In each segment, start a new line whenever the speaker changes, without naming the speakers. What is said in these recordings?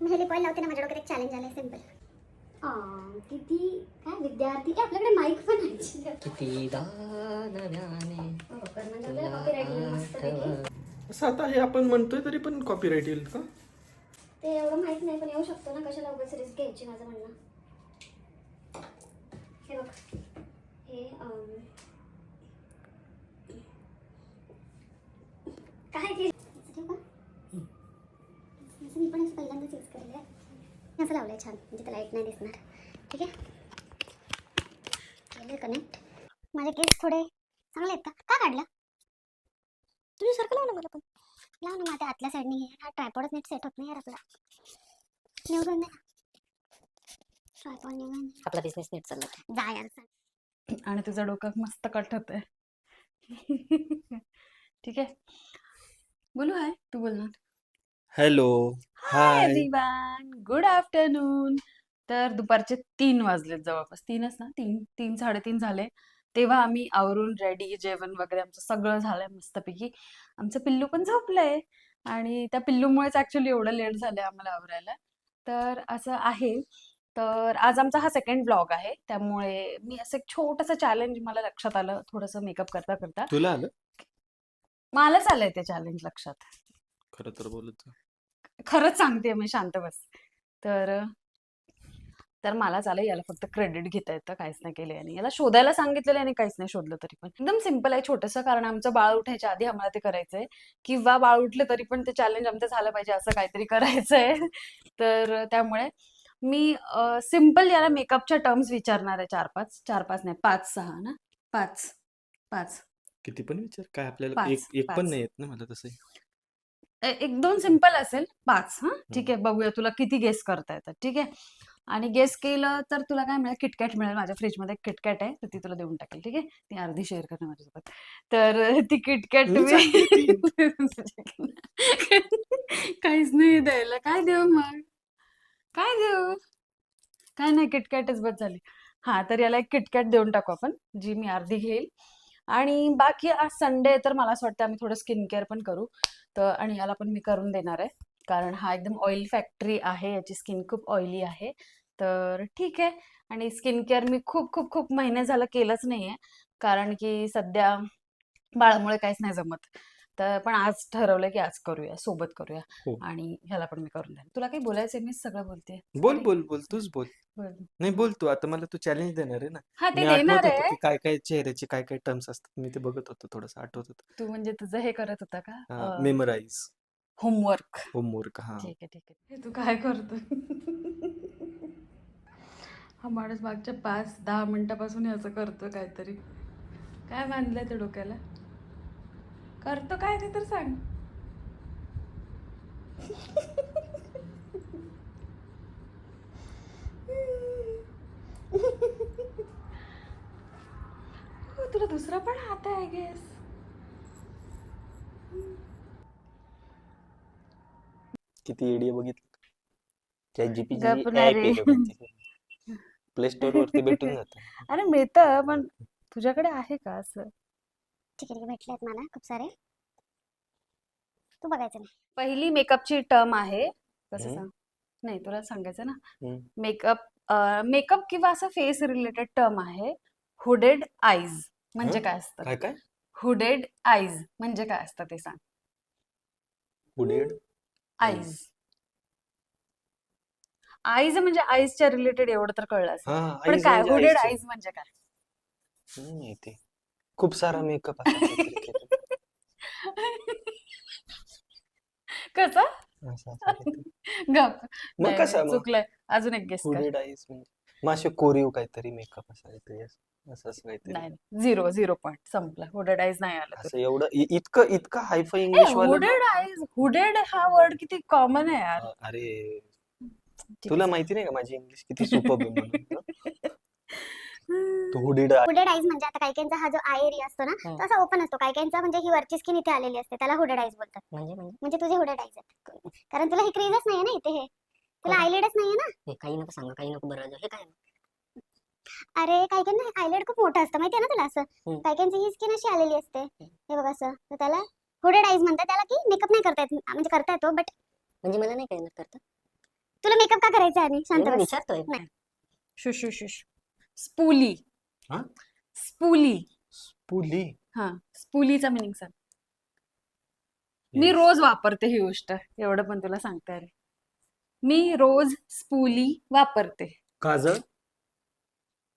मी हे lip oil लावते ना, माझ्या डोक्यात एक चॅलेंज आलंय सिम्पल. किती काय विद्यार्थी आपल्याकडे माईक पण आहे.
किती दानव्याने
असं आता हे आपण म्हणतोय तरी पण कॉपीराइट येईल का?
ते एवढं माहित नाही, पण येऊ शकतो ना. कशाला उगाच रिस्क घ्यायची, माझं म्हणणं. हे बघ, हे काय केलं मी पण असं पहिल्यांदाच यूज केलेलं आहे. असं लावलंय छान, म्हणजे त्याला लाईट नाही दिसणार. ठीक आहे, केलं कनेक्ट. माझे केस थोडे चांगले आहेत का काढला तुझ्यासारखं? लाव ना मला पण, लाव ना. माझ्या आतल्या साईडने हा ट्रायपॉडच नीट सेट होत नाही यार आपला. निवडून दे ना ट्रायपॉड, निवडून
आपला बिझनेस नीट चालला.
जा यार.
आणि तुझं डोकं मस्त कट होतंय. ठीक आहे, बोलू. हाय, तू बोलणार.
Hello,
hi
hi.
Everyone, good afternoon. तर दुपारचे 3 वाजलेत, जवळपास 3च ना, 3 3:30 झाले. तेव्हा आम्ही आवरून रेडी, जेवण वगैरे आमचं सगळं झालंय मस्तपैकी. आमचं पिल्लू पण झोपलंय आणि त्या पिल्लूमुळेच ऍक्च्युली एवढं लेट झालंय आम्हाला आवरायला. तर असं आहे. तर आज आमचा हा सेकंड ब्लॉग आहे, त्यामुळे मी असं एक छोटंसं चॅलेंज मला लक्षात आलं थोडंसं मेकअप करता करता.
तुला आलं?
मलाच आलंय ते चॅलेंज लक्षात.
खरं तर बोलत जा.
खरंच सांगते मी, शांत बस. तर तर मला चालेल, याला फक्त क्रेडिट घेता येतं, काहीच नाही केलं आणि याला शोधायला सांगितलेलं आणि काहीच नाही शोधलं तरी पण. एकदम सिंपल आहे, छोटंसं. कारण आमचं बाळ उठायच्या आधी आम्हाला ते करायचंय, किंवा बाळ उठलं तरी पण ते चॅलेंज आमचं झालं पाहिजे, असं काहीतरी करायचंय. तर त्यामुळे मी सिंपल याला मेकअपच्या टर्म्स विचारणार आहे. 4-5 नाही, 5-6 ना, 5
किती पण विचार, काय आपल्याला
5
एक पण
5
नाही येत ना मला तसं.
1-2 सिंपल असेल. 5. हा, ठीक आहे, बघूया तुला किती गेस करता येतात. ठीक आहे, आणि गेस केलं तर तुला काय मिळेल, किटकॅट मिळेल. माझ्या फ्रीजमध्ये किटकॅट आहे, तर ती तुला देऊन टाकेल. ठीक आहे, ती अर्धी शेअर कर ना माझ्यासोबत. तर ती किटकॅट
मी सांगते ती.
काहीच नाही द्यायला. काय देऊ मग, काय देऊ? काय नाही, किटकॅटच बस झाली. हा, तर याला एक किटकॅट देऊन टाकू आपण, जी मी अर्धी घेईल. आणि बाकी आज संडे तर मला असं वाटतं आम्ही थोडं स्किन केअर पण करू. तर आणि याला पण मी करून देणार आहे, कारण हा एकदम ऑइल फॅक्टरी आहे, याची स्किन खूप ऑइली आहे. तर ठीक आहे. आणि स्किन केअर मी खूप खूप खूप महिने झालं केलंच नाहीये, कारण की सध्या बाळामुळे काहीच नाही जमत. तर पण आज ठरवलं की आज करूया, सोबत करूया.
हो,
आणि ह्याला पण मी करून देईन. तुला काही बोलायचंय? मी सगळं बोलते.
बोल
सॉरी.
बोल बोल, तूच बोल.
बोल.
नाही बोल तू. आता मला तू चॅलेंज देणार आहे ना.
हा, ते
मी
देणार
आठवत होतो
आहे.
की काय काय चेहऱ्याचे काय काय टर्म्स असतात, मी ते बघत होतो, थोडंसं आठवत होतं.
तू म्हणजे तुझं हे करत होता का,
मेमराईज,
होमवर्क?
होमवर्क. हा,
ठीक आहे, ठीक आहे. हे तू काय करतोय? हा माणूस मागच्या 5-10 मिनिटापासून हे असं करतो काहीतरी. काय बांधलंय ते डोक्याला? करतो काय ते तर सांग. हो, तुला दुसरा पण हात आहे, आय गेस.
किती एडिया बघितलं. ChatGPT
गप ना
ऍप
रे.
आहे का म्हणजे? प्ले स्टोर वरती भेटून जातं.
अरे मिळतं, पण तुझ्याकडे आहे का असं?
ठीक आहे, भेटलेत मला खूप सारे. तू बघायचं नाही.
पहिली मेकअपची टर्म आहे, कसं
हम्म,
सांग? नाही, तुला सांगायचं ना.
हम्म.
मेकअप किंवा असं फेस रिलेटेड टर्म आहे, हुडेड आईज. म्हणजे
हं?
काय असतं?
काय काय?
हुडेड आईज म्हणजे काय असतं ते सांग.
Hooded
eyes. आईज म्हणजे आईजच्या रिलेटेड एवढं तर कळलं असेल.
हा,
पण
आईज
काय
म्हणजे
हुडेड
आईजचे.
आईज म्हणजे काय?
नाही माहिती. खूप सारा मेकअप असा काहीतरी केलं.
कसं?
असं असं काहीतरी.
गप.
मग
नाही
कसा
नाही,
मग
चुकलंय. अजून एक गेस कर.
हुडेड आईज म्हणजे मग असे कोरीव काहीतरी मेकअप असं काहीतरी, असं असं काहीतरी.
नाही, 0 पॉइंट, संपला. हुडेड आईज नाही आलं
असं
तुला.
एवढं इतकं इतकं हायफाय इंग्लिश वालं
हुडेड आईज, हुडेड हा वर्ड किती कॉमन आहे यार.
अरे,
ठीक
तुला
आहे,
माहिती नाही का माझी इंग्लिश किती सुपर्ब आहे म्हणून? तो
सांग.
हुडेड
हुडेड आईज म्हणजे आता काही काहींचा हा जो आय एरिया असतो ना, तो असा ओपन असतो. काही काहींचा म्हणजे ही वरची स्किन इथे आलेली असते, त्याला हुडेड आईज बोलतात. म्हणजे तुझे हुडेड आईज आहेत, कारण तुला ही क्रीजच नाहीये ना इथे. हे तुला आयलिडच नाहीये ना.
हे काही नको सांगा, काही नको बरं. हे काय?
अरे काही काही आयलिड खूप मोठं असतं, माहितीये ना तुला. असं काही काहींची ही स्किन अशी आलेली असते, हे बघ असं. तर त्याला हुडेड आईज म्हणतात. त्याला की मेकअप नाही करता येत, म्हणजे करता येतो बट
म्हणजे मला नाही काय करता.
तुला मेकअप का करायचा आहे आणि शांत
मी
बस.
विचारतोय.
नाही.
शुश. स्पूली.
हा?
स्पूली.
पुली.
हा, स्पूलीचा मिनिंग सांग. मी
Yes.
रोज वापरते ही गोष्ट, एवढं पण तुला सांगते. अरे मी रोज स्पूली वापरते.
काजळ.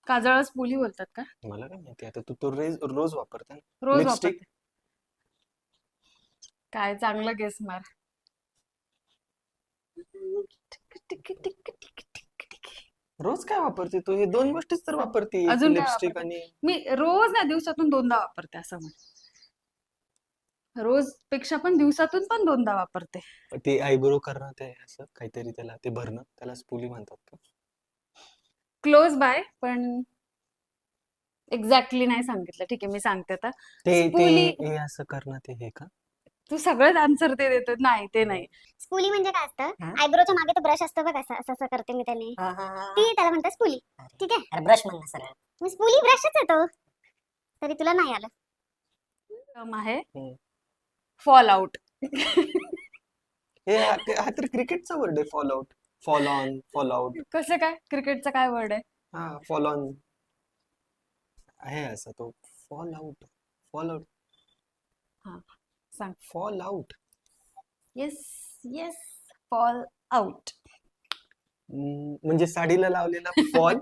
काजळ स्पूली बोलतात का?
मला काय माहिती, आता तू तो रोज वापरते ना.
रोज
Lipstick?
वापरते. काय चांगलं गेस मार.
रोज काय वापरते तू? हे दोन गोष्टीच तर वापरते,
अजून काय
लिपस्टिक
वापरते?
आणि
मी रोज ना दिवसातून 2दा वापरते असं म्हण. रोज पेक्षा पण दिवसातून पण 2दा वापरते.
ते आयब्रो करणं, ते असं काहीतरी त्याला ते भरणं, त्याला स्पुली म्हणतात का?
क्लोज बाय, पण एक्झॅक्टली नाही सांगितलं. ठीक आहे, मी सांगते आता.
ते
स्पुली.
हे असं करणं, ते हे का?
तू सगळंच आन्सर ते देतो. नाही, ते नाही.
स्पुली म्हणजे काय असतं?
हा?
आयब्रोच्या मागे तो ब्रश असतो बघ, असं असं असं करते मी त्याने.
हा, हा, हा.
ती त्याला म्हणतात स्पुली. ठीक आहे.
अरे ब्रश म्हणणं सरळ.
मग स्पुली ब्रशच येतो. तरी तुला नाही आलं.
टर्म आहे
हम्म.
Fall out.
हा तर क्रिकेटचा वर्ड आहे, fall out. Fall on, fall out.
कसं काय? क्रिकेटचा काय वर्ड आहे?
हा, फॉल ऑन आहे असं तो. फॉल आउट, फॉल आउट,
हा, सांग.
Fall out.
Yes, fall out.
म्हणजे साडीला लावलेला फॉल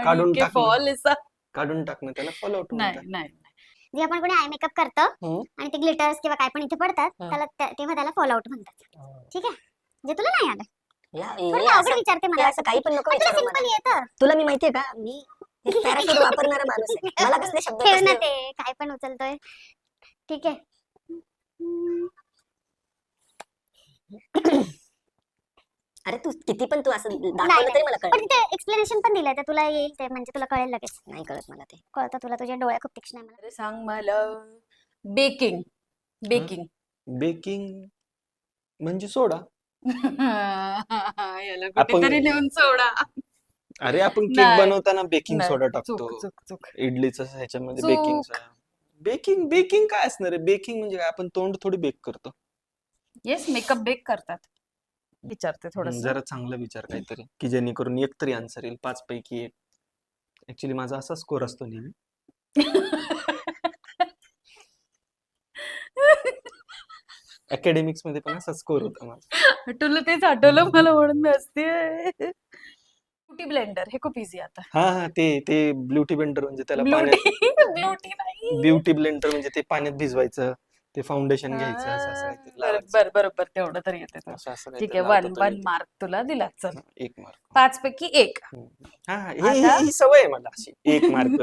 काढून
के
टाकणं.
फॉल
काढून टाकणं, त्याला फॉल आउट
नाही
म्हणतात.
नाही.
जे आपण कोणी आय मेकअप करतं
हम्म.
आणि ते ग्लिटर्स किंवा काय पण इथे पडतात,
हम्म.
तेव्हा त्याला फॉल आउट म्हणतात. ठीक आहे. जे तुला नाही आलं.
हे
थोडं अवघड
असं-
विचारते
हे
मला.
असं काही पण नको
पण तुला
विचारू
सिंपल
मला.
येतं.
तुला मी माहितीये का, मी पॅराशूट वापरणारा माणूस आहे. मला कसले शब्द
ठेव ना
कसले-
ते, काय पण उचलतोय. ठीक आहे.
अरे तू किती पण तू असं
नाही,
दाखवलं तरी मला
पण
कळत
तिथे एक्सप्लेनेशन पण दिलंय, तर तुला येईल ते, म्हणजे तुला कळेल लगेच.
नाही कळत मला ते.
कळतं तुला, तुझे डोळे खूप तीक्ष्ण आहे मला.
अरे सांग मला. बेकिंग.
बेकिंग म्हणजे सोडा.
याला कुठेतरी नेऊन सोडा.
अरे आपण केक
नाही.
बनवताना बेकिंग
नाही,
सोडा टाकतो.
चूक.
इडलीचं ह्याच्यामध्ये
चूक.
बेकिंग सोडा. बेकिंग काय असणार आहे? बेकिंग म्हणजे काय? आपण तोंड थोडी बेक करतो.
येस, मेकअप बेक करतात. विचारते थोडस.
जरा चांगला विचार काहीतरी, की जेणेकरून एक तरी आन्सर येईल, 5 पैकी 1. ऍक्च्युली माझा असा स्कोर असतो नेहमी. अकॅडमिक्स मध्ये पण असा स्कोर होता माझा.
आठवलं मला, म्हणून मी असते. ब्युटी ब्लेंडर हे खूप इझी आता.
हा, ते ब्युटी ब्लेंडर म्हणजे त्याला
ब्युटी नाही.
ब्युटी ब्लेंडर म्हणजे ते पाण्यात भिजवायचं, ते फाउंडेशन घ्यायचं, असं असं काहीतरी लावायचं.
बरोबर, तेवढं तरी येते तुला.
असं
ठीक
काहीतरी
आहे,
लावता तर
वन
येते.
मार्क तुला दिला. चल,
1 मार्क.
5 पैकी 1.
हा,
आता-
ही सवय आहे मला अशी 1 मार्क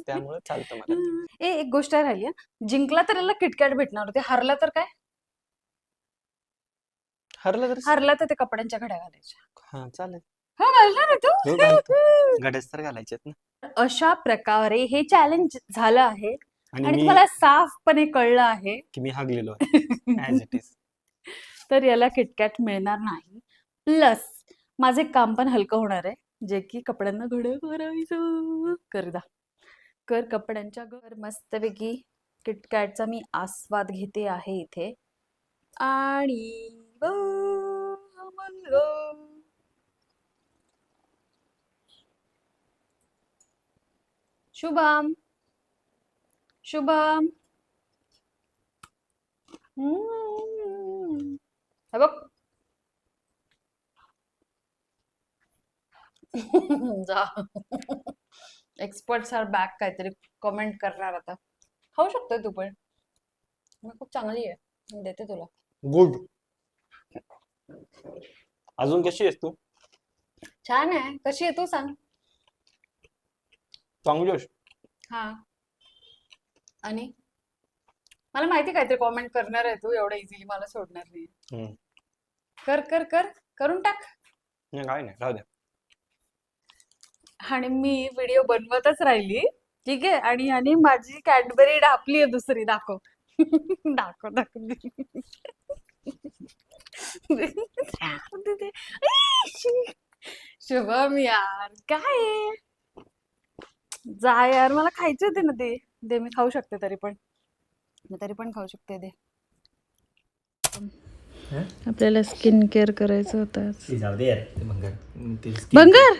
त्यामुळे चालतं मला ते.
एक गोष्ट राहिली हा. जिंकला तर याला किटकॅट भेटणार होते, हरला तर काय?
हरलं तर
हरला तर ते कपड्यांच्या घड्या घालायच्या.
हा, चालेल.
हो, घालणार आहे
हो,
तू.
घालतो. गड्याच तर घालायचेत ना.
अशा प्रकारे हे चॅलेंज झालं आहे
आणि
आणि
मी
तुम्हाला साफपणे कळलं आहे
की मी हागलेलो आहे ऍज इट इज.
तर याला किटकॅट मिळणार नाही. प्लस माझे काम पण हलकं होणार आहे, जे की कपड्यांना घड्या करायचं. कर कपड्यांच्या घर मस्तपैकी. किटकॅटचा मी आस्वाद घेते आहे इथे. आणि शुभम. हे बघ. जा. एक्सपर्ट्स आर बॅक काहीतरी कमेंट करणार आता. खाऊ शकतोय तू पण, मग खूप चांगली आहे, मी देते तुला.
गुड. अजून कशी आहेस तू?
छान आहे. कशी आहे तू सांग.
चांगली आहेस.
हा, आणि मला माहिती काहीतरी कॉमेंट करणार आहे तू, एवढं इझिली मला सोडणार नाही.
हम्म.
करून टाक.
नाही, काय नाही, राहू दे.
आणि मी व्हिडिओ बनवतच राहिली. ठीक आहे, आणि माझी कॅडबरी ढापली आहे दुसरी. दाखव. शुभम यार, काय आहे? जा यार, मला खायचे होते ना ते. दे, मी खाऊ शकते तरी पण. मी तरी पण खाऊ शकते, दे. आपल्याला स्किन केअर करायचं होतं आज.
ती जाऊ दे यार.
ते भंगार
बंगार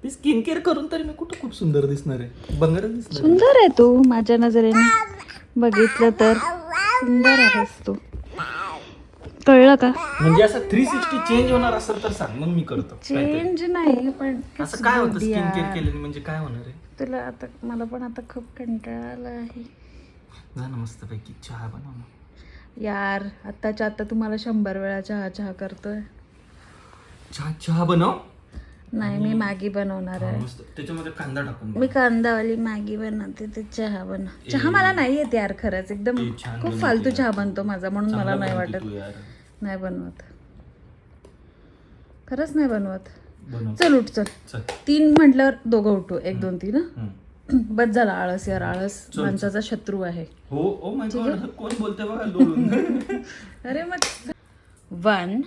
ती स्किन केअर करून तरी मी कुठं खूप सुंदर दिसणार आहे. भंगारच दिसणार
सुंदर आहे तू माझ्या नजरेने बघितलं तर सुंदर आहेस तू. कळलं का?
म्हणजे असं 360 चेंज होणार असेल तर सांग, मग मी करतो काहीतरी.
चेंज नाही पण
असं काय होतं स्किन केअर केल्याने, म्हणजे काय होणार आहे?
तुला आता मला पण आता खूप कंटाळा आला आहे
जा ना मस्तपैकी चहा बनव ना.
यार. आत्ताच्या आता तुम्हाला 100 वेळा चहा करतोय.
चहा बनव.
नाही मी मॅगी बनवणार आहे.
मस्त त्याच्यामध्ये कांदा टाकून
मी कांदावाली मॅगी बनवते ते चहा बनव. चहा मला नाही येत यार खरंच. एकदम
छान
खूप फालतू चहा बनतो माझा म्हणून मला नाही वाटत.
तू यार
नाही बनवत खरंच नाही बनवत.
बनव.
चल उठ चल.
चल.
3 म्हटल्यावर दोघं उठू. 1 2 3
हम्म.
बस झाला. आळस यार. आळस
चल.
माणसाचा शत्रू आहे.
हो ओ माय गॉड, कोण बोलतंय बघा लोळून.
अरे मग 1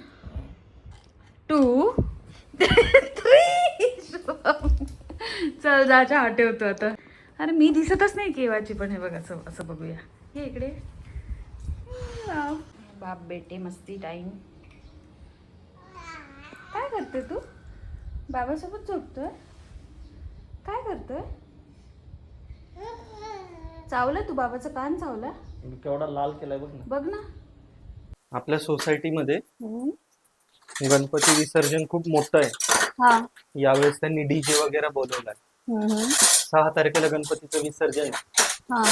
2 3 चल जा चहा ठेवतो आता. अरे मी दिसतच नाही केव्हाची पण. हे बघ असं असं बघूया. हे इकडे वाव. बाप बेटे मस्ती टाइम. काय करते तू? बाबासोबत झोपतोय? काय करतोय? चावलं तू? बाबाचं कान चावला?
केवढा लाल केलाय बघ ना.
बघ ना.
आपल्या सोसायटीमध्ये गणपती विसर्जन खूप मोठं आहे.
हा.
यावेळेस त्यांनी डीजे वगैरे बोलवलाय. 6 तारखेला गणपतीचं विसर्जन आहे.
हा.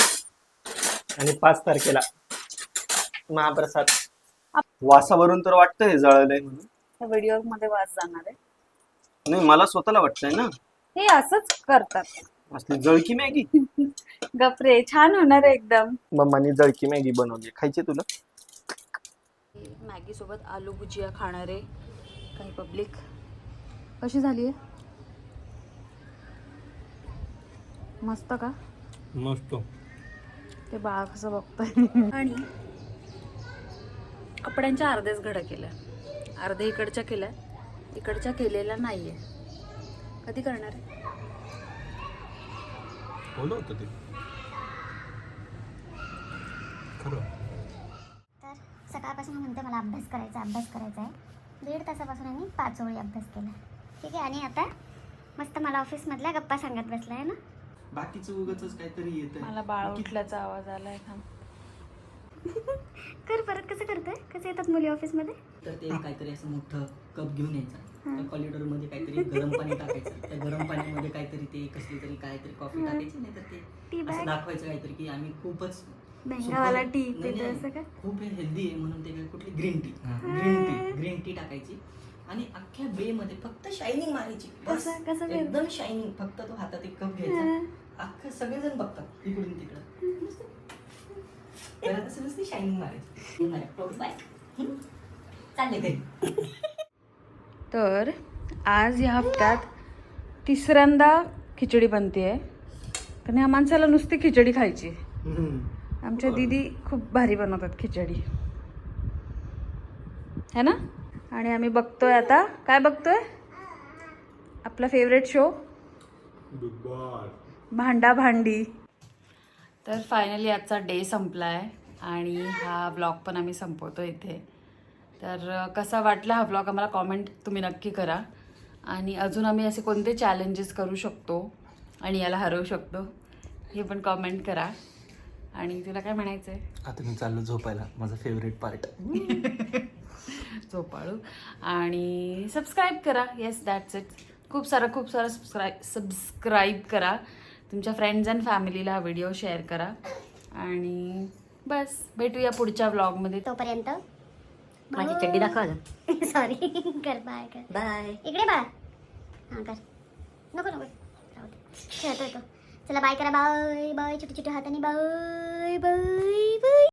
आणि 5 तारखेला महाप्रसाद. वासावरून तर वाटतंय जळलंय म्हणून.
व्हिडिओ मध्ये वास जाणार आहे.
नाही मला स्वतःला वाटतंय ना.
हे असंच करतात.
असली जळकी मॅगी.
गपरे छान होणार आहे एकदम.
मम्मानी जळकी मॅगी बनवली. खायची तुला?
मॅगी सोबत आलू भुजिया खाणारे काही पब्लिक. कशी झाली आहे? मस्त का?
मस्त.
ते बाळ कसं बघतोय. आणि कपड्यांच्या अर्ध्याच घड्या केल्या. अर्ध्या इकडच्या केल्या, इकडच्या केलेल्या नाहीये. कधी करणार आहे?
बोलव होतं ते खरं.
तर सकाळपासून म्हणते मला अभ्यास करायचा आहे. 1.5 तासापासून आम्ही 5 ओळी अभ्यास केला. ठीक आहे. आणि आता मस्त मला ऑफिसमधल्या गप्पा सांगत बसलाय ना.
बाकीचं उगाच काहीतरी येतंय.
मला बाळ उठल्याचा आवाज आलाय.
कर परत. कसं करतोय? कसं येतात मुली ऑफिसमध्ये?
तर ते काहीतरी असं मोठं कप घेऊन यायचं. त्या कॉरिडॉर मध्ये काहीतरी गरम पाणी टाकायचं. त्या गरम पाण्यामध्ये काहीतरी ते कसली तरी काहीतरी कॉफी टाकायची. नाही तर
टी
ते
बॅग.
असं दाखवायचं काहीतरी की आम्ही खूपच
बेंगावाला टी
नाही,
पितो
नाही,
असं का?
खूप हेल्दी आहे म्हणून ते काय कुठली ग्रीन टी टाकायची. आणि अख्ख्या बे मध्ये फक्त शायनिंग मारायची. बस
कसं
एकदम शायनिंग. फक्त तो हातात एक कप घ्यायचा. अख्खं सगळेजण बघतात इकडून तिकडं. करत असं नुसती शायनिंग मारायची. चालले घरी.
तर आज या हप्त्यात 3ऱ्यांदा खिचडी बनते. कारण ह्या माणसाला नुसती खिचडी खायची. आमच्या दीदी खूप भारी बनवतात खिचडी, है ना. आणि आम्ही बघतोय आता. काय बघतोय? आपला फेवरेट शो भांडा भांडी. तर फायनली आजचा डे संपला आहे आणि हा व्लॉग पण आम्ही संपवतो इथे. तर कसा वाटला हा व्लॉग आम्हाला कॉमेंट तुम्ही नक्की करा. आणि अजून आम्ही असे कोणते चॅलेंजेस करू शकतो आणि याला हरवू शकतो हे पण कॉमेंट करा. आणि तुला काय म्हणायचं आहे?
आता मी चाललो झोपायला. माझा फेवरेट पार्ट.
झोपाळू. आणि सबस्क्राईब करा. Yes that's it. खूप सारं सबस्क्राईब करा. तुमच्या फ्रेंड्स अँड फॅमिलीला हा व्हिडिओ शेअर करा. आणि बस भेटूया पुढच्या व्लॉगमध्ये.
तोपर्यंत
माझी चड्डी दाखवा.
सॉरी. कर. बाय कर.
बाय.
इकडे बाय. हां कर. नको राहू दे. खेळतोय तो. चला बाय करा. Bye bye. छोटी छोटी हाताने बाय बाय बाय.